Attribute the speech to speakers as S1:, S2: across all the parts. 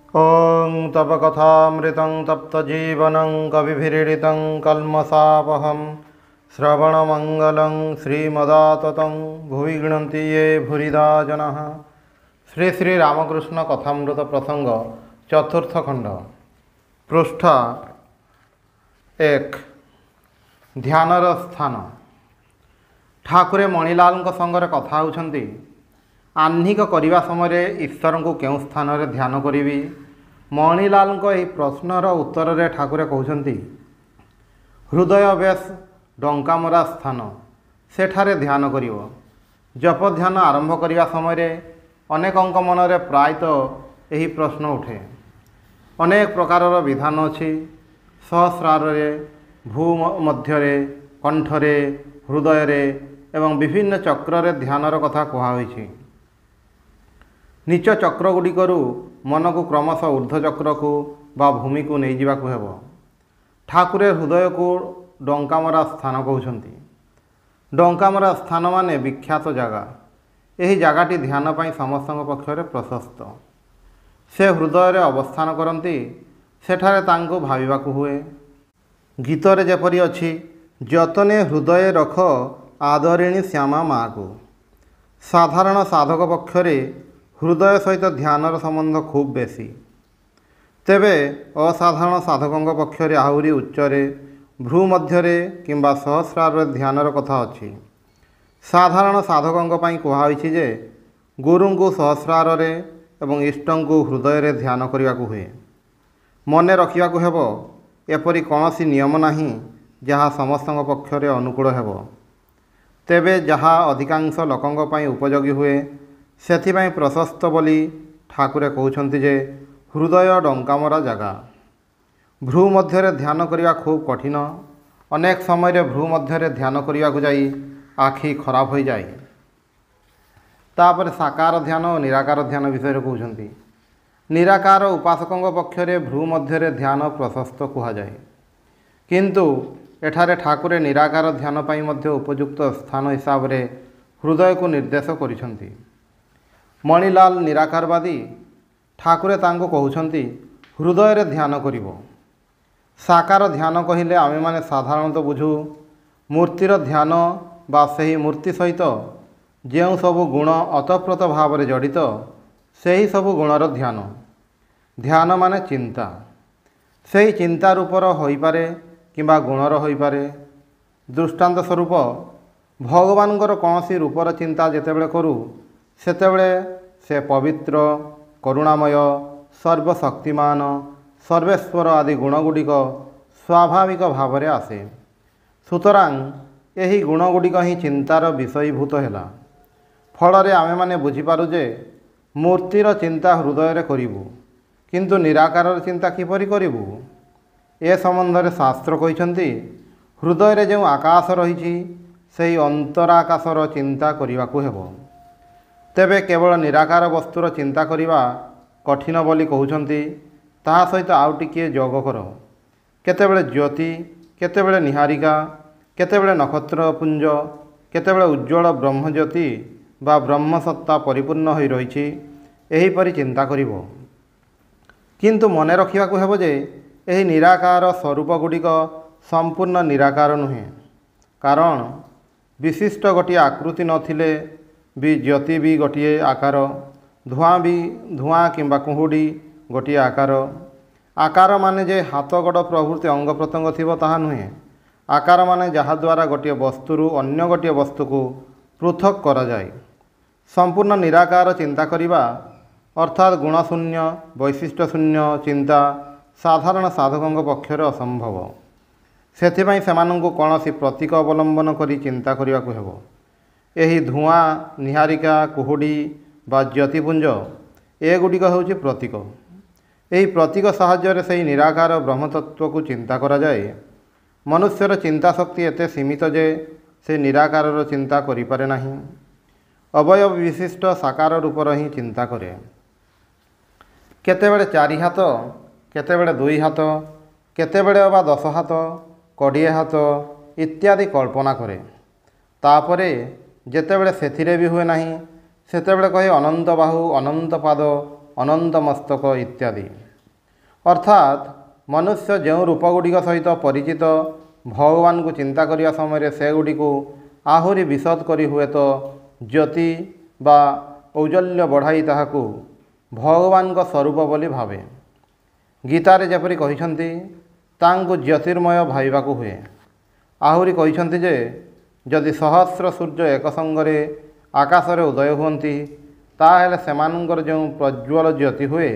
S1: ॐ तपकथामृतं तप्तजीवनं कविभिरीडितं कल्मषापहं श्रवणमङ्गलं श्रीमदाततं भुवि गृह्णन्ति ये भूरिदा जनाः। श्री श्री रामकृष्ण कथामृत प्रसंग चतुर्थ खंड पृष्ठ 1 ध्यानर स्थान। ठाकुरे मणिलाल संगरे कथा होउछन्ति आह्निक करने समय ईश्वर को केउं स्थान रे ध्यान करी। मणिलाल यही प्रश्नर उत्तर रे ठाकुरे कहते हृदय बेस डंकामरा स्थान सेठारे ध्यान करिवो। जप ध्यान आरंभ करने समय अनेकंक मनरे प्रायतः यही प्रश्न उठे। अनेक प्रकारर विधान अच्छी सहस्रार भू मध्यरे कंठरे हृदय एवं विभिन्न चक्र ध्यानर कथा कहुई। नीच चक्र गुड़िकरू मन को क्रमशः ऊर्ध्व चक्र को बा भूमि को नहीं जावाक हेबो। ठाकुरे हृदय को डंकामरा स्थान कहते। डंकामरा स्थान माने विख्यात जगह। यही जगहटी ध्यान पाई समस्त पक्षरे प्रशस्त। से हृदय रे अवस्थान करती सेठारे तांको भाविबाकु हुए। गीतरे जेपरि अछि जतने हृदय रख आदरिणी श्यामा माँ को। साधारण साधक पक्षरे हृदय सहित ध्यानर संबंध खूब बेसी। तेबे असाधारण साधकों पक्षरे आहुरी उच्चरे भ्रू मध्यरे किंबा सहस्रार ध्यानर कथा अछि। साधारण साधकों पई कहुई जे गुरु को सहस्रार एवं इष्टों को हृदय रे ध्यान करने हुए। मने रखा हेबो एपरि कौनसी नियम नहीं जहाँ समस्त पक्षरे अनुकूल हेबो। तेबे जहाँ अधिकांश लोकों पई उपयोगी हुए सेथिपाई प्रशस्त बोली ठाकुरे कहउछन्ति जे हृदय डंकामरा जगह। भ्रू मध्यरे ध्यान करने खूब कठिन। अनेक समय भ्रू मध्यरे ध्यान करने को जाई आखि खराब हो जाए। तापर साकार ध्यान और निराकार ध्यान विषय कहउछन्ति। निराकार उपासकों पक्षरे भ्रू मध्यरे ध्यान प्रशस्त कहा जाए, किंतु एठारे ठाकुरे निराकार ध्यान पाई मध्य उपयुक्त स्थान हिसाब रे हृदय को निर्देश करिसन्ति। मणिलाल निराकारवादी ठाकुरे तांको कहउछन्ति हृदय रे ध्यान करिवो। साकार ध्यान कहिले आमे माने साधारणतः बुझू मूर्तिर ध्यान बा सही मूर्ति सहित जेउ सबु गुण अतप्रोत भाव रे जड़ित सही सबु गुणर ध्यान। ध्यान माने चिंता। सही चिंता रूपर होई पारे किंबा गुणर होई पारे। दृष्टांत स्वरूप भगवानଙ୍କର कौनसी रूपर चिंता जेतेबेले करू सेतेबेले से पवित्र करुणामय सर्वशक्तिमान सर्वेश्वर आदि गुणगुड़िक स्वाभाविक भाव रे आसे। सुतरां यही गुणगुड़िक ही चिंतार विषयीभूत है। फल आमे माने बुझीपारू जे मूर्तिर चिंता हृदय रे करिबू, किंतु निराकार चिंता किपरि करिबू ए संबंध में शास्त्र कहिसन्ति हृदय रे जो आकाश रही सही अंतराकाशर चिंता करने हेबो। तेबे केवल निराकार वस्तुर चिंता करिबा कठिन बोली कहउछन्ति। ताहा सहित आउ टिके जोग कर। केतेबेले ज्योति केतेबेले निहारिका केतेबेले नक्षत्रपुंज केतेबेले उज्ज्वल ब्रह्मज्योति बा ब्रह्मसत्ता परिपूर्ण होई रहिछि एहीपरि चिंता करिवो। किंतु मने रखिबाकु हेबो जे एही निराकार स्वरूप गुड़िक संपूर्ण निराकार नुहे। कारण विशिष्ट गोटे आकृति नथिले भी ज्योति भी गोटे आकार, धुआं किंबा कुहुड़ी गोटे आकार। आकार माने जे हाथ गोड़ प्रभृति अंग प्रत्यंग थिबो ताहा नुहे। आकार माने जहा द्वारा गोटे वस्तुरु अन्य गोटे वस्तु को पृथक करा जाए। संपूर्ण निराकार चिंता करिबा अर्थात गुणशून्य वैशिष्ट्य शून्य चिंता साधारण साधकों पक्षरे असंभव। सेथिपाई सेमानंकु कौनसी प्रतीक अवलंबन करी चिंता करने को हेबो। एही धुआं निहारिका कुहुड़ी बा ज्योतिपुंज एगुड़िक होउछि प्रतीक। एही प्रतीक साहाय्य से निराकार ब्रह्मतत्व को चिंता करा जाए। मनुष्यर चिंता शक्ति एते सीमित जे से निराकार चिंता करि पारे नाही। अवयव विशिष्ट साकार रूपर ही चिंता करे। केतेबेले 4 हाथ केतेबेले 2 हाथ केतेबेले अबा 10 हाथ 20 हाथ इत्यादि कल्पना करे। तापरे जेतेबेले सेथिरे भी हुए नाही सेतेबेले कहे अनंत बाहु अनंत पाद ଅନନ୍ତ ମସ୍ତକ ଇତ୍ୟାଦି। ଅର୍ଥାତ୍ ମନୁଷ୍ୟ ଯେଉଁ ରୂପଗୁଡ଼ିକ ସହିତ ପରିଚିତ, ଭଗବାନଙ୍କୁ ଚିନ୍ତା କରିବା ସମୟରେ ସେଗୁଡ଼ିକୁ ଆହୁରି ବିଶଦ କରି ହୁଏତ ଜ୍ୟୋତି ବା ଔଜ୍ଜଲ୍ୟ ବଢ଼ାଇ ତାହାକୁ ଭଗବାନଙ୍କ ସ୍ୱରୂପ ବୋଲି ଭାବେ। ଗୀତାରେ ଯେପରି କହିଛନ୍ତି ତାଙ୍କୁ ଜ୍ୟୋତିର୍ମୟ ଭାବିବାକୁ ହୁଏ। ଆହୁରି କହିଛନ୍ତି ଯେ ଯଦି ସହସ୍ର ସୂର୍ଯ୍ୟ ଏକ ସଙ୍ଗରେ ଆକାଶରେ ଉଦୟ ହୁଅନ୍ତି ତାହେଲେ ସେମାନଙ୍କର ଯେଉଁ ପ୍ରଜ୍ୱଳ ଜ୍ୟୋତି ହୁଏ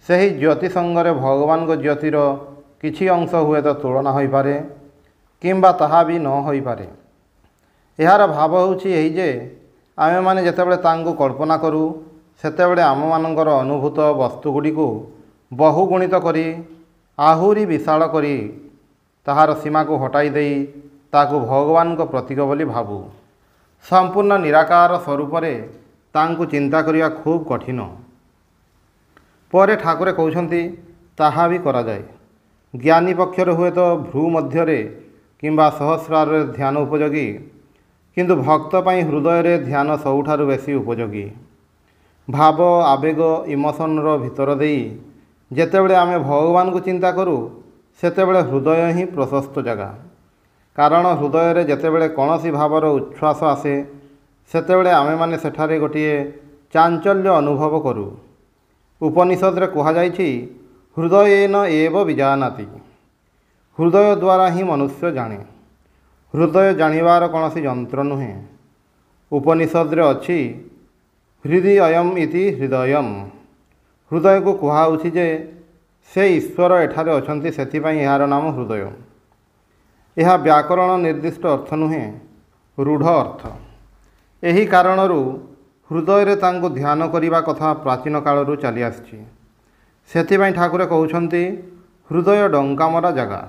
S1: ସେହି ଜ୍ୟୋତି ସଙ୍ଗରେ ଭଗବାନଙ୍କ ଜ୍ୟୋତିର କିଛି ଅଂଶ ହୁଏତ ତୁଳନା ହୋଇପାରେ କିମ୍ବା ତାହା ବି ନ ହୋଇପାରେ। ଏହାର ଭାବ ହେଉଛି ଏହି ଯେ ଆମେମାନେ ଯେତେବେଳେ ତାଙ୍କୁ କଳ୍ପନା କରୁ ସେତେବେଳେ ଆମମାନଙ୍କର ଅନୁଭୂତ ବସ୍ତୁଗୁଡ଼ିକୁ ବହୁଗୁଣିତ କରି ଆହୁରି ବିଶାଳ କରି ତାହାର ସୀମାକୁ ହଟାଇ ଦେଇ ତାକୁ ଭଗବାନଙ୍କ ପ୍ରତୀକ ବୋଲି ଭାବୁ। ସମ୍ପୂର୍ଣ୍ଣ ନିରାକାର ସ୍ୱରୂପରେ ତାଙ୍କୁ ଚିନ୍ତା କରିବା ଖୁବ୍ କଠିନ। ପରେ ଠାକୁରେ କହୁଛନ୍ତି ତାହା ବି କରାଯାଏ। ଜ୍ଞାନୀ ପକ୍ଷରେ ହୁଏତ ଭ୍ରୁ ମଧ୍ୟରେ କିମ୍ବା ସହସ୍ରାରରେ ଧ୍ୟାନ ଉପଯୋଗୀ, କିନ୍ତୁ ଭକ୍ତ ପାଇଁ ହୃଦୟରେ ଧ୍ୟାନ ସବୁଠାରୁ ବେଶୀ ଉପଯୋଗୀ। ଭାବ, ଆବେଗ, ଇମୋସନର ଭିତର ଦେଇ ଯେତେବେଳେ ଆମେ ଭଗବାନଙ୍କୁ ଚିନ୍ତା କରୁ ସେତେବେଳେ ହୃଦୟ ହିଁ ପ୍ରଶସ୍ତ ଜାଗା। କାରଣ ହୃଦୟରେ ଯେତେବେଳେ କୌଣସି ଭାବର ଉଚ୍ଛ୍ୱାସ ଆସେ ସେତେବେଳେ ଆମେମାନେ ସେଠାରେ ଗୋଟିଏ ଚାଞ୍ଚଲ୍ୟ ଅନୁଭବ କରୁ। ଉପନିଷଦରେ କୁହାଯାଇଛି ହୃଦୟେନ ଏବ ବିଜାନାତି। ହୃଦୟ ଦ୍ୱାରା ହିଁ ମନୁଷ୍ୟ ଜାଣେ। ହୃଦୟ ଜାଣିବାର କୌଣସି ଯନ୍ତ୍ର ନୁହେଁ। ଉପନିଷଦରେ ଅଛି ହୃଦି ଅୟମ୍ ଇତି ହୃଦୟମ୍। ହୃଦୟକୁ କୁହାହେଉଛି ଯେ ସେ ଈଶ୍ୱର ଏଠାରେ ଅଛନ୍ତି, ସେଥିପାଇଁ ଏହାର ନାମ ହୃଦୟ। ଏହା ବ୍ୟାକରଣ ନିର୍ଦ୍ଦିଷ୍ଟ ଅର୍ଥ ନୁହେଁ, ରୂଢ଼ ଅର୍ଥ। ଏହି କାରଣରୁ ହୃଦୟରେ ତାଙ୍କୁ ଧ୍ୟାନ କରିବା କଥା ପ୍ରାଚୀନ କାଳରୁ ଚାଲି ଆସିଛି। ସେଥିପାଇଁ ଠାକୁରେ କହୁଛନ୍ତି ହୃଦୟ ଡଙ୍କାମରା ଜାଗା।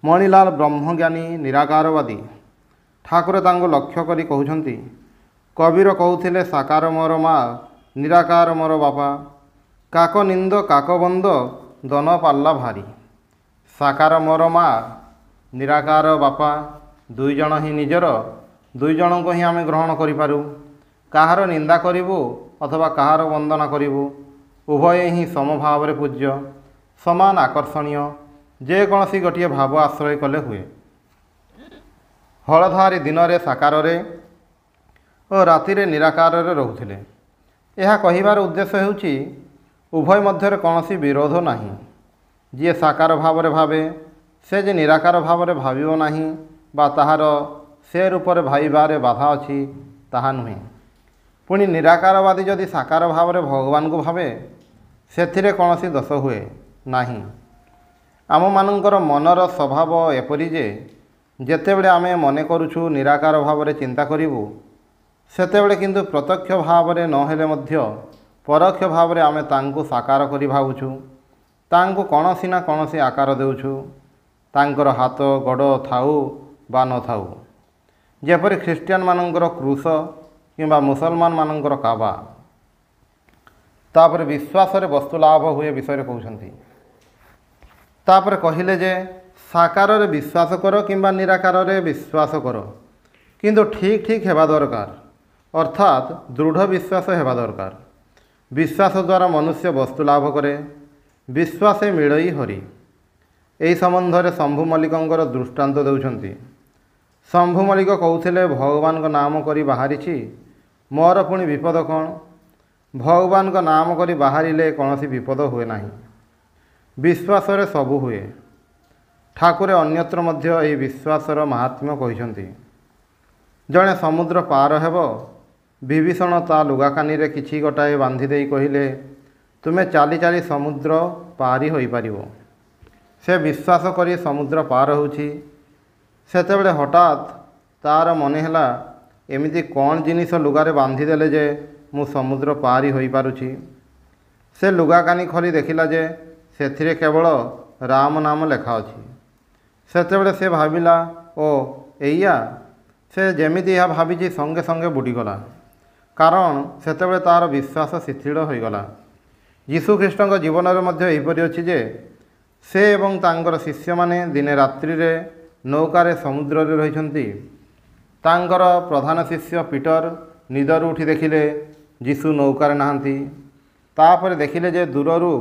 S1: ମଣିଲାଲ ବ୍ରହ୍ମଜ୍ଞାନୀ ନିରାକାରବାଦୀ। ଠାକୁରେ ତାଙ୍କୁ ଲକ୍ଷ୍ୟ କରି କହୁଛନ୍ତି କବିର କହୁଥିଲେ ସାକାର ମୋର ମା, ନିରାକାର ମୋର ବାପା। କାକ ନିନ୍ଦ କାକ ବନ୍ଦ ଦନ ପାଲ୍ଲା ଭାରି। ସାକାର ମୋର ମା, ନିରାକାର ବାପା, ଦୁଇ ଜଣ ହିଁ ନିଜର, ଦୁଇ ଜଣଙ୍କୁ ହିଁ ଆମେ ଗ୍ରହଣ କରିପାରୁ। କାହାର ନିନ୍ଦା କରିବୁ ଅଥବା କାହାର ବନ୍ଦନା କରିବୁ, ଉଭୟ ହିଁ ସମଭାବରେ ପୂଜ୍ୟ, ସମାନ ଆକର୍ଷଣୀୟ। ଯେକୌଣସି ଗୋଟିଏ ଭାବ ଆଶ୍ରୟ କଲେ ହୁଏ। ହଳଧାରୀ ଦିନରେ ସାକାରରେ ଓ ରାତିରେ ନିରାକାରରେ ରହୁଥିଲେ। ଏହା କହିବାର ଉଦ୍ଦେଶ୍ୟ ହେଉଛି ଉଭୟ ମଧ୍ୟରେ କୌଣସି ବିରୋଧ ନାହିଁ। ଯିଏ ସାକାର ଭାବରେ ଭାବେ ସେ ଯେ ନିରାକାର ଭାବରେ ଭାବିବ ନାହିଁ ବା ତାହାର ସେ ରୂପରେ ଭାବିବାରେ ବାଧା ଅଛି ତାହା ନୁହେଁ। ପୁଣି ନିରାକାରବାଦୀ ଯଦି ସାକାର ଭାବରେ ଭଗବାନଙ୍କୁ ଭାବେ ସେଥିରେ କୌଣସି ଦୋଷ ହୁଏ ନାହିଁ। ଆମମାନଙ୍କର ମନର ସ୍ୱଭାବ ଏପରି ଯେ ଯେତେବେଳେ ଆମେ ମନେ କରୁଛୁ ନିରାକାର ଭାବରେ ଚିନ୍ତା କରିବୁ ସେତେବେଳେ କିନ୍ତୁ ପ୍ରତ୍ୟକ୍ଷ ଭାବରେ ନହେଲେ ମଧ୍ୟ ପରୋକ୍ଷ ଭାବରେ ଆମେ ତାଙ୍କୁ ସାକାର କରି ଭାବୁଛୁ। ତାଙ୍କୁ କୌଣସି ନା କୌଣସି ଆକାର ଦେଉଛୁ, ତାଙ୍କର ହାତ ଗୋଡ଼ ଥାଉ ବା ନଥାଉ। ଯେପରି ଖ୍ରୀଷ୍ଟିଆନମାନଙ୍କର କ୍ରୁଶ କିମ୍ବା ମୁସଲମାନମାନଙ୍କର କାବା। ତାପରେ ବିଶ୍ୱାସରେ ବସ୍ତୁ ଲାଭ ହୁଏ ବିଷୟରେ କହୁଛନ୍ତି। ତାପରେ କହିଲେ ଯେ ସାକାରରେ ବିଶ୍ୱାସ କର କିମ୍ବା ନିରାକାରରେ ବିଶ୍ୱାସ କର, କିନ୍ତୁ ଠିକ୍ ଠିକ୍ ହେବା ଦରକାର, ଅର୍ଥାତ୍ ଦୃଢ଼ ବିଶ୍ୱାସ ହେବା ଦରକାର। ବିଶ୍ୱାସ ଦ୍ୱାରା ମନୁଷ୍ୟ ବସ୍ତୁ ଲାଭ କରେ। ବିଶ୍ୱାସେ ମିଳଇ ହରି। ଏହି ସମ୍ବନ୍ଧରେ ଶମ୍ଭୁ ମଲ୍ଲିକଙ୍କର ଦୃଷ୍ଟାନ୍ତ ଦେଉଛନ୍ତି। ଶମ୍ଭୁ ମଲ୍ଲିକ କହୁଥିଲେ ଭଗବାନଙ୍କ ନାମ କରି ବାହାରିଛି, ମୋର ପୁଣି ବିପଦ କ'ଣ? ଭଗବାନଙ୍କ ନାମ କରି ବାହାରିଲେ କୌଣସି ବିପଦ ହୁଏ ନାହିଁ। ବିଶ୍ୱାସରେ ସବୁ ହୁଏ। ଠାକୁରେ ଅନ୍ୟତ୍ର ମଧ୍ୟ ଏହି ବିଶ୍ୱାସର ମାହାତ୍ମ୍ୟ କହିଛନ୍ତି। ଜଣେ ସମୁଦ୍ର ପାର ହେବ, ବିଭୀଷଣ ତା ଲୁଗାକାନିରେ କିଛି ଗୋଟାଏ ବାନ୍ଧି ଦେଇ କହିଲେ ତୁମେ ଚାଲି ଚାଲି ସମୁଦ୍ର ପାରି ହୋଇପାରିବ। ସେ ବିଶ୍ୱାସ କରି ସମୁଦ୍ର ପାର ହେଉଛି। ସେତେବେଳେ ହଠାତ୍ ତାର ମନେ ହେଲା ଏମିତି କ'ଣ ଜିନିଷ ଲୁଗାରେ ବାନ୍ଧିଦେଲେ ଯେ ମୁଁ ସମୁଦ୍ର ପାରି ହୋଇପାରୁଛି। ସେ ଲୁଗାକାନି ଖୋଲି ଦେଖିଲା ଯେ ସେଥିରେ କେବଳ ରାମ ନାମ ଲେଖା ଅଛି। ସେତେବେଳେ ସେ ଭାବିଲା ଓ ଏଇଆ। ସେ ଯେମିତି ଏହା ଭାବିଛି ସଙ୍ଗେ ସଙ୍ଗେ ବୁଡ଼ିଗଲା, କାରଣ ସେତେବେଳେ ତାର ବିଶ୍ୱାସ ଶିଥିଳ ହୋଇଗଲା। ଯୀଶୁଖ୍ରୀଷ୍ଟଙ୍କ ଜୀବନରେ ମଧ୍ୟ ଏହିପରି ଅଛି ଯେ ସେ ଏବଂ ତାଙ୍କର ଶିଷ୍ୟମାନେ ଦିନେ ରାତ୍ରିରେ ନୌକାରେ ସମୁଦ୍ରରେ ରହିଛନ୍ତି। ତାଙ୍କର ପ୍ରଧାନ ଶିଷ୍ୟ ପିଟର ନିଦରୁ ଉଠି ଦେଖିଲେ ଯୀଶୁ ନୌକାରେ ନାହାନ୍ତି। ତାପରେ ଦେଖିଲେ ଯେ ଦୂରରୁ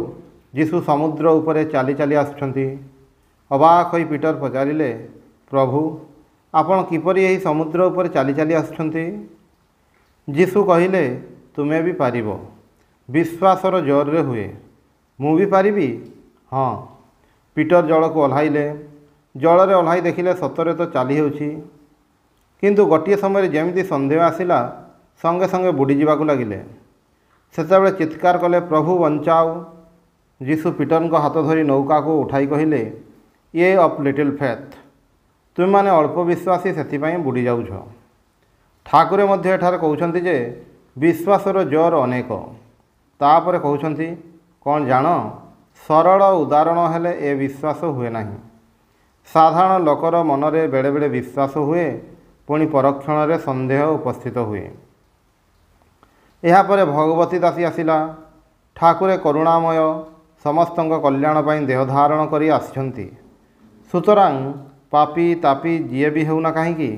S1: ଯୀଶୁ ସମୁଦ୍ର ଉପରେ ଚାଲି ଚାଲି ଆସୁଛନ୍ତି। ଅବାକ୍ ହୋଇ ପିଟର ପଚାରିଲେ, ପ୍ରଭୁ, ଆପଣ କିପରି ଏହି ସମୁଦ୍ର ଉପରେ ଚାଲି ଚାଲି ଆସୁଛନ୍ତି? ଯୀଶୁ କହିଲେ, ତୁମେ ବି ପାରିବ, ବିଶ୍ୱାସର ଜୋରରେ ହୁଏ। ମୁଁ ବି ପାରିବି? ହଁ। ପିଟର ଜଳକୁ ଓହ୍ଲାଇଲେ। ଜଳରେ ଓହ୍ଲାଇ ଦେଖିଲେ ସତରେ ତ ଚାଲି ହେଉଛି। କିନ୍ତୁ ଗୋଟିଏ ସମୟରେ ଯେମିତି ସନ୍ଦେହ ଆସିଲା, ସଙ୍ଗେ ସଙ୍ଗେ ବୁଡ଼ିଯିବାକୁ ଲାଗିଲେ। ସେତେବେଳେ ଚିତ୍କାର କଲେ, ପ୍ରଭୁ ବଞ୍ଚାଅ। ଯୀଶୁ ପିଟରଙ୍କ ହାତ ଧରି ନୌକାକୁ ଉଠାଇ କହିଲେ, ୟେ ଅଫ୍ ଲିଟିଲ୍ ଫେଥ୍, ତୁମେମାନେ ଅଳ୍ପ ବିଶ୍ୱାସୀ, ସେଥିପାଇଁ ବୁଡ଼ି ଯାଉଛ। ଠାକୁରେ ମଧ୍ୟ ଏଠାରେ କହୁଛନ୍ତି ଯେ ବିଶ୍ୱାସର ଜୋର ଅନେକ। ତାପରେ କହୁଛନ୍ତି, କ'ଣ ଜାଣ, ସରଳ ଉଦାହରଣ ହେଲେ ଏ ବିଶ୍ୱାସ ହୁଏ ନାହିଁ। ସାଧାରଣ ଲୋକର ମନରେ ବେଳେବେଳେ ବିଶ୍ୱାସ ହୁଏ, ପୁଣି ପରକ୍ଷଣରେ ସନ୍ଦେହ ଉପସ୍ଥିତ ହୁଏ। ଏହାପରେ ଭଗବତୀ ଦାସୀ ଆସିଲା। ଠାକୁରେ କରୁଣାମୟ, ସମସ୍ତଙ୍କ କଲ୍ୟାଣ ପାଇଁ ଦେହ ଧାରଣ କରି ଆସିଛନ୍ତି। ସୁତରାଂ ପାପୀ ତାପୀ ଯିଏ ବି ହେଉନା କାହିଁକି,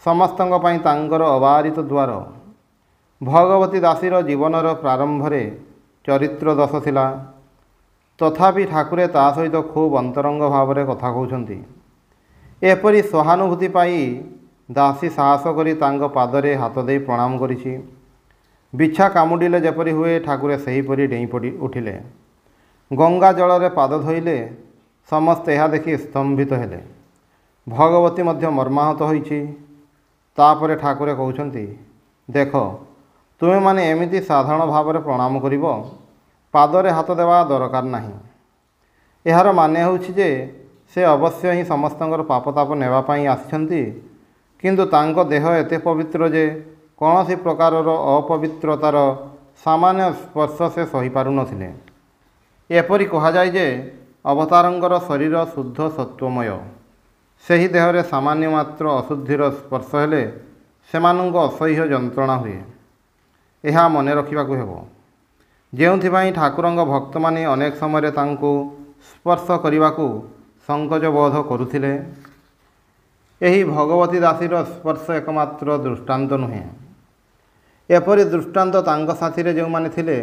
S1: ସମସ୍ତଙ୍କ ପାଇଁ ତାଙ୍କର ଅବାରିତ ଦ୍ୱାର। ଭଗବତୀ ଦାସୀର ଜୀବନର ପ୍ରାରମ୍ଭରେ ଚରିତ୍ର ଦୋଷ ଥିଲା। ତଥାପି ଠାକୁରେ ତା ସହିତ ଖୁବ୍ ଅନ୍ତରଙ୍ଗ ଭାବରେ କଥା କହୁଛନ୍ତି। ଏପରି ସହାନୁଭୂତି ପାଇ ଦାସୀ ସାହସ କରି ତାଙ୍କ ପାଦରେ ହାତ ଦେଇ ପ୍ରଣାମ କରିଛି। ବିଛା କାମୁଡ଼ିଲେ ଯେପରି ହୁଏ, ଠାକୁରେ ସେହିପରି ଡେଇଁ ଉଠିଲେ। ଗଙ୍ଗା ଜଳରେ ପାଦ ଧୋଇଲେ। ସମସ୍ତେ ଏହା ଦେଖି ସ୍ତମ୍ଭିତ ହେଲେ। ଭଗବତୀ ମଧ୍ୟ ମର୍ମାହତ ହୋଇଛି। ତାପରେ ଠାକୁରେ କହୁଛନ୍ତି, ଦେଖ, ତୁମେମାନେ ଏମିତି ସାଧାରଣ ଭାବରେ ପ୍ରଣାମ କରିବ, ପାଦରେ ହାତ ଦେବା ଦରକାର ନାହିଁ। ଏହାର ମାନେ ହେଉଛି ଯେ ସେ ଅବଶ୍ୟ ହିଁ ସମସ୍ତଙ୍କର ପାପତାପ ନେବା ପାଇଁ ଆସିଛନ୍ତି, କିନ୍ତୁ ତାଙ୍କ ଦେହ ଏତେ ପବିତ୍ର ଯେ କୌଣସି ପ୍ରକାରର ଅପବିତ୍ରତାର ସାମାନ୍ୟ ସ୍ପର୍ଶ ସେ ସହିପାରୁନଥିଲେ। ଏପରି କୁହାଯାଏ ଯେ ଅବତାରଙ୍କର ଶରୀର ଶୁଦ୍ଧ ସତ୍ୱମୟ। ସେହି ଦେହରେ ସାମାନ୍ୟ ମାତ୍ର ଅଶୁଦ୍ଧିର ସ୍ପର୍ଶ ହେଲେ ସେମାନଙ୍କୁ ଅସହ୍ୟ ଯନ୍ତ୍ରଣା ହୁଏ। ଏହା ମନେ ରଖିବାକୁ ହେବ, ଯେଉଁଥିପାଇଁ ଠାକୁରଙ୍କ ଭକ୍ତମାନେ ଅନେକ ସମୟରେ ତାଙ୍କୁ ସ୍ପର୍ଶ କରିବାକୁ ସଂକୋଚ ବୋଧ କରୁଥିଲେ। ଏହି ଭଗବତୀ ଦାସୀର ସ୍ପର୍ଶ ଏକମାତ୍ର ଦୃଷ୍ଟାନ୍ତ ନୁହେଁ। ଏପରି ଦୃଷ୍ଟାନ୍ତ ତାଙ୍କ ସାଥିରେ ଯେଉଁମାନେ ଥିଲେ,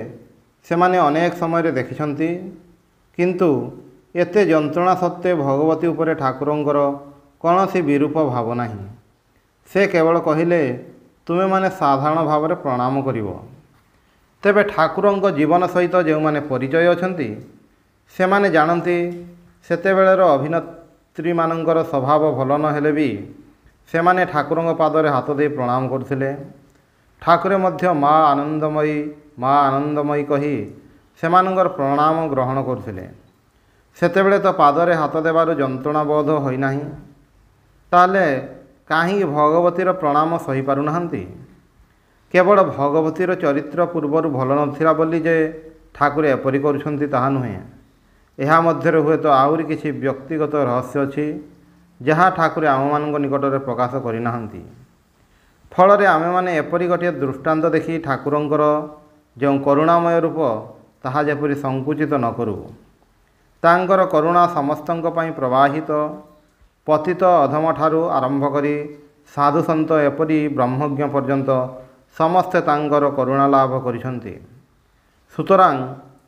S1: ସେମାନେ ଅନେକ ସମୟରେ ଦେଖିଛନ୍ତି। କିନ୍ତୁ ଏତେ ଯନ୍ତ୍ରଣା ସତ୍ତ୍ୱେ ଭଗବତୀ ଉପରେ ଠାକୁରଙ୍କର କୌଣସି ବିରୂପ ଭାବ ନାହିଁ। ସେ କେବଳ କହିଲେ, ତୁମେମାନେ ସାଧାରଣ ଭାବରେ ପ୍ରଣାମ କରିବ। ତେବେ ଠାକୁରଙ୍କ ଜୀବନ ସହିତ ଯେଉଁମାନେ ପରିଚୟ ଅଛନ୍ତି, ସେମାନେ ଜାଣନ୍ତି ସେତେବେଳର ଅଭିନେତ୍ରୀମାନଙ୍କର ସ୍ୱଭାବ ଭଲ ନ ହେଲେ ବି ସେମାନେ ଠାକୁରଙ୍କ ପାଦରେ ହାତ ଦେଇ ପ୍ରଣାମ କରୁଥିଲେ। ଠାକୁରେ ମଧ୍ୟ ମା ଆନନ୍ଦମୟୀ, ମା ଆନନ୍ଦମୟୀ କହି ସେମାନଙ୍କର ପ୍ରଣାମ ଗ୍ରହଣ କରୁଥିଲେ। ସେତେବେଳେ ତ ପାଦରେ ହାତ ଦେବାରୁ ଯନ୍ତ୍ରଣା ବୋଧ ହୋଇନାହିଁ। ତାହେଲେ କାହିଁକି ଭଗବତୀର ପ୍ରଣାମ ସହିପାରୁନାହାନ୍ତି? କେବଳ ଭଗବତୀର ଚରିତ୍ର ପୂର୍ବରୁ ଭଲ ନଥିଲା ବୋଲି ଯେ ଠାକୁରେ ଏପରି କରୁଛନ୍ତି ତାହା ନୁହେଁ। ଏହା ମଧ୍ୟରେ ହୁଏତ ଆହୁରି କିଛି ବ୍ୟକ୍ତିଗତ ରହସ୍ୟ ଅଛି, ଯାହା ଠାକୁରେ ଆମମାନଙ୍କ ନିକଟରେ ପ୍ରକାଶ କରିନାହାନ୍ତି। ଫଳରେ ଆମେମାନେ ଏପରି ଗୋଟିଏ ଦୃଷ୍ଟାନ୍ତ ଦେଖି ଠାକୁରଙ୍କର ଯେଉଁ କରୁଣାମୟ ରୂପ, ତାହା ଯେପରି ସଂକୁଚିତ ନ କରୁ। ତାଙ୍କର କରୁଣା ସମସ୍ତଙ୍କ ପାଇଁ ପ୍ରବାହିତ। ପତିତ ଅଧମଠାରୁ ଆରମ୍ଭ କରି ସାଧୁସନ୍ଥ ଏପରି ବ୍ରହ୍ମଜ୍ଞ ପର୍ଯ୍ୟନ୍ତ ସମସ୍ତେ ତାଙ୍କର କରୁଣା ଲାଭ କରିଛନ୍ତି। ସୁତରାଂ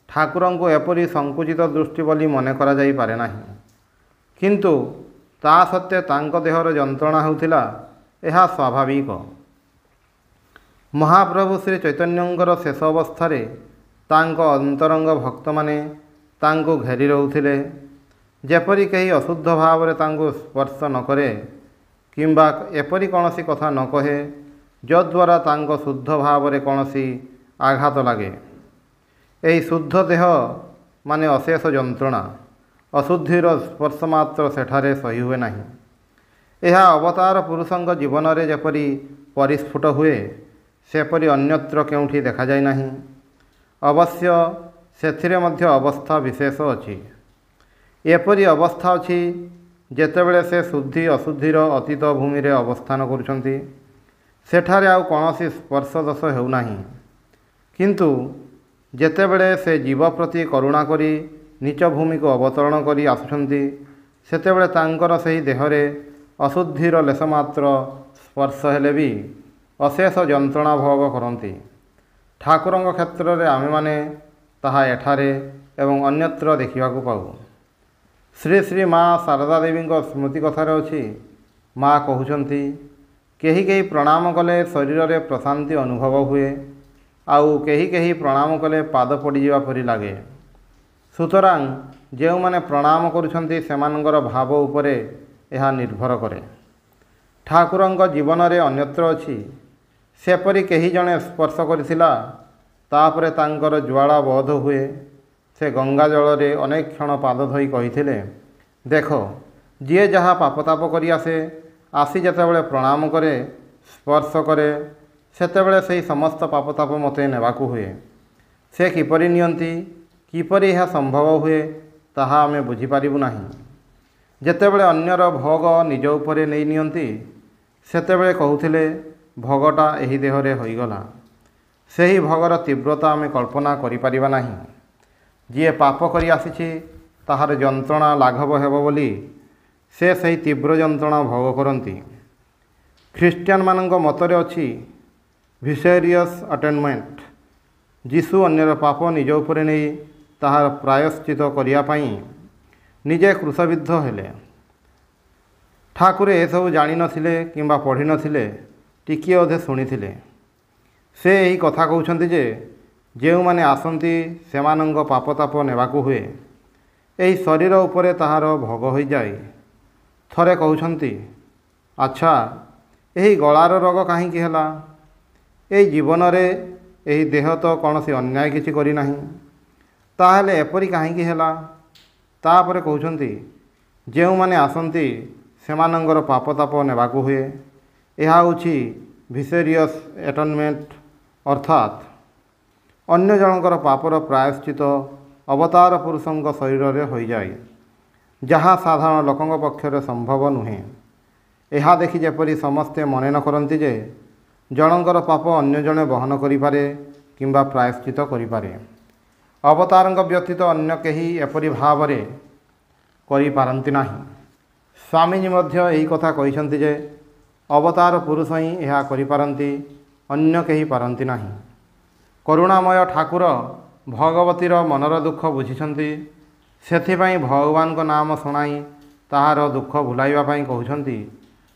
S1: ଠାକୁରଙ୍କୁ ଏପରି ସଂକୁଚିତ ଦୃଷ୍ଟି ବୋଲି ମନେ କରାଯାଇପାରେ ନାହିଁ। କିନ୍ତୁ ତା ସତ୍ତ୍ୱେ ତାଙ୍କ ଦେହର ଯନ୍ତ୍ରଣା ହେଉଥିଲା, ଏହା ସ୍ୱାଭାବିକ। ମହାପ୍ରଭୁ ଶ୍ରୀ ଚୈତନ୍ୟଙ୍କର ଶେଷ ଅବସ୍ଥାରେ ତାଙ୍କ ଅନ୍ତରଙ୍ଗ ଭକ୍ତମାନେ ତାଙ୍କୁ ଘେରି ରହୁଥିଲେ। ଯେପରି କେହି ଅଶୁଦ୍ଧ ଭାବରେ ତାଙ୍କୁ ସ୍ପର୍ଶ ନ କରେ କିମ୍ବା ଏପରି କୌଣସି କଥା ନ କହେ ଯଦ୍ୱାରା ତାଙ୍କ ଶୁଦ୍ଧ ଭାବରେ କୌଣସି ଆଘାତ ଲାଗେ। ଏହି ଶୁଦ୍ଧ ଦେହ ମାନେ ଅଶେଷ ଯନ୍ତ୍ରଣା, ଅଶୁଦ୍ଧିର ସ୍ପର୍ଶ ମାତ୍ର ସେଠାରେ ସହି ହୁଏ ନାହିଁ। ଏହା ଅବତାର ପୁରୁଷଙ୍କ ଜୀବନରେ ଯେପରି ପରିସ୍ଫୁଟ ହୁଏ, ସେପରି ଅନ୍ୟତ୍ର କେଉଁଠି ଦେଖାଯାଏ ନାହିଁ। ଅବଶ୍ୟ ସେଥିରେ ମଧ୍ୟ ଅବସ୍ଥା ବିଶେଷ ଅଛି। ଏପରି ଅବସ୍ଥା ଅଛି ଯେତେବେଳେ ସେ ଶୁଦ୍ଧି ଅଶୁଦ୍ଧିର ଅତୀତ ଭୂମିରେ ଅବସ୍ଥାନ କରୁଛନ୍ତି। ସେଠାରେ ଆଉ କୌଣସି ସ୍ପର୍ଶ ଦୋଷ ହେଉନାହିଁ। କିନ୍ତୁ ଯେତେବେଳେ ସେ ଜୀବ ପ୍ରତି କରୁଣା କରି ନିଚ ଭୂମିକୁ ଅବତରଣ କରି ଆସୁଛନ୍ତି, ସେତେବେଳେ ତାଙ୍କର ସେହି ଦେହରେ ଅଶୁଦ୍ଧିର ଲେଶମାତ୍ର ସ୍ପର୍ଶ ହେଲେ ବି ଅଶେଷ ଯନ୍ତ୍ରଣା ଭୋଗ କରନ୍ତି। ଠାକୁରଙ୍କ କ୍ଷେତ୍ରରେ ଆମେମାନେ ତାହା ଏଠାରେ ଏବଂ ଅନ୍ୟତ୍ର ଦେଖିବାକୁ ପାଉ। ଶ୍ରୀ ଶ୍ରୀ ମା ଶାରଦା ଦେବୀଙ୍କ ସ୍ମୃତି କଥାରେ ଅଛି, ମା କହୁଛନ୍ତି, କେହି କେହି ପ୍ରଣାମ କଲେ ଶରୀରରେ ପ୍ରଶାନ୍ତି ଅନୁଭବ ହୁଏ, ଆଉ କେହି କେହି ପ୍ରଣାମ କଲେ ପାଦ ପଡ଼ିଯିବା ପରି ଲାଗେ। ସୁତରାଂ ଯେଉଁମାନେ ପ୍ରଣାମ କରୁଛନ୍ତି ସେମାନଙ୍କର ଭାବ ଉପରେ ଏହା ନିର୍ଭର କରେ। ଠାକୁରଙ୍କ ଜୀବନରେ ଅନ୍ୟତ୍ର ଅଛି, ସେପରି କେହି ଜଣେ ସ୍ପର୍ଶ କରିଥିଲା, ତାପରେ ତାଙ୍କର ଜ୍ୱାଳା ବୋଧ ହୁଏ। ସେ ଗଙ୍ଗା ଜଳରେ ଅନେକ କ୍ଷଣ ପାଦ ଧୋଇ କହିଥିଲେ, ଦେଖ, ଯିଏ ଯାହା ପାପତାପ କରି ଆସି ଯେତେବେଳେ ପ୍ରଣାମ କରେ, ସ୍ପର୍ଶ କରେ, ସେତେବେଳେ ସେହି ସମସ୍ତ ପାପତାପ ମୋତେ ନେବାକୁ ହୁଏ। ସେ କିପରି ନିଅନ୍ତି, କିପରି ଏହା ସମ୍ଭବ ହୁଏ, ତାହା ଆମେ ବୁଝିପାରିବୁ ନାହିଁ। ଯେତେବେଳେ ଅନ୍ୟର ଭୋଗ ନିଜ ଉପରେ ନେଇ ନିଅନ୍ତି, ସେତେବେଳେ କହୁଥିଲେ, ଭୋଗଟା ଏହି ଦେହରେ ହୋଇଗଲା। ସେହି ଭୋଗର ତୀବ୍ରତା ଆମେ କଳ୍ପନା କରିପାରିବା ନାହିଁ। ଯିଏ ପାପ କରି ଆସିଛି, ତାହାର ଯନ୍ତ୍ରଣା ଲାଘବ ହେବ ବୋଲି ସେ ସେହି ତୀବ୍ର ଯନ୍ତ୍ରଣା ଭୋଗ କରନ୍ତି। ଖ୍ରୀଷ୍ଟିଆନମାନଙ୍କ ମତରେ ଅଛି ଭିସେରିୟସ୍ ଆଟେନମେଣ୍ଟ। ଯୀଶୁ ଅନ୍ୟର ପାପ ନିଜ ଉପରେ ନେଇ ତାହାର ପ୍ରାୟଶ୍ଚିତ କରିବା ପାଇଁ ନିଜେ କ୍ରୁଶବିଦ୍ଧ ହେଲେ। ଠାକୁରେ ଏସବୁ ଜାଣିନଥିଲେ କିମ୍ବା ପଢ଼ିନଥିଲେ, ଟିକିଏ ଅଧେ ଶୁଣିଥିଲେ। ସେ ଏହି କଥା କହୁଛନ୍ତି ଯେ ଯେଉଁମାନେ ଆସନ୍ତି ସେମାନଙ୍କ ପାପତାପ ନେବାକୁ ହୁଏ। ଏହି ଶରୀର ଉପରେ ତାହାର ଭୋଗ ହୋଇଯାଏ। ଥରେ କହୁଛନ୍ତି, ଆଚ୍ଛା, ଏହି ଗଳାର ରୋଗ କାହିଁକି ହେଲା? ଏହି ଜୀବନରେ ଏହି ଦେହ ତ କୌଣସି ଅନ୍ୟାୟ କିଛି କରିନାହିଁ, ତାହେଲେ ଏପରି କାହିଁକି ହେଲା? ତାପରେ କହୁଛନ୍ତି, ଯେଉଁମାନେ ଆସନ୍ତି ସେମାନଙ୍କର ପାପତାପ ନେବାକୁ ହୁଏ। ଏହା ହେଉଛି ଭିସେରିୟସ୍ ଆଟେନମେଣ୍ଟ, ଅର୍ଥାତ୍ ଅନ୍ୟ ଜଣଙ୍କର ପାପର ପ୍ରାୟଶ୍ଚିତ ଅବତାର ପୁରୁଷଙ୍କ ଶରୀରରେ ହୋଇଯାଏ, ଯାହା ସାଧାରଣ ଲୋକଙ୍କ ପକ୍ଷରେ ସମ୍ଭବ ନୁହେଁ। ଏହା ଦେଖି ଯେପରି ସମସ୍ତେ ମନେ ନ କରନ୍ତି ଯେ ଜଣଙ୍କର ପାପ ଅନ୍ୟ ଜଣେ ବହନ କରିପାରେ କିମ୍ବା ପ୍ରାୟଶ୍ଚିତ କରିପାରେ। ଅବତାରଙ୍କ ବ୍ୟତୀତ ଅନ୍ୟ କେହି ଏପରି ଭାବରେ କରିପାରନ୍ତି ନାହିଁ। ସ୍ୱାମୀଜୀ ମଧ୍ୟ ଏହି କଥା କହିଛନ୍ତି ଯେ ଅବତାର ପୁରୁଷ ହିଁ ଏହା କରିପାରନ୍ତି, ଅନ୍ୟ କେହି ପାରନ୍ତି ନାହିଁ। କରୁଣାମୟ ଠାକୁର ଭଗବତୀର ମନର ଦୁଃଖ ବୁଝିଛନ୍ତି। ସେଥିପାଇଁ ଭଗବାନଙ୍କ ନାମ ଶୁଣାଇ ତାହାର ଦୁଃଖ ଭୁଲାଇବା ପାଇଁ କହୁଛନ୍ତି,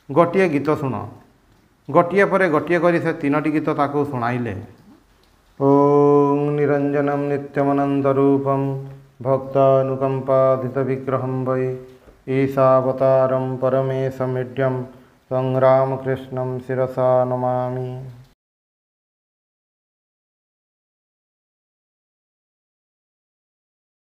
S1: ଗୋଟିଏ ଗୀତ ଶୁଣ। ଗୋଟିଏ ପରେ ଗୋଟିଏ କରି ସେ 3ଟି ଗୀତ ତାକୁ ଶୁଣାଇଲେ। ଓଂ ନିରଞ୍ଜନମ୍ ନିତ୍ୟମନନ୍ତରୂପମ୍ ଭକ୍ତାନୁକମ୍ପାଧିତ ବିଗ୍ରହଂ ବୈ ଈଶାବତାରଂ ପରମେଶମିଡ୍ୟଂ तं ରାମକୃଷ୍ଣଂ ଶିରସା ନମାମି।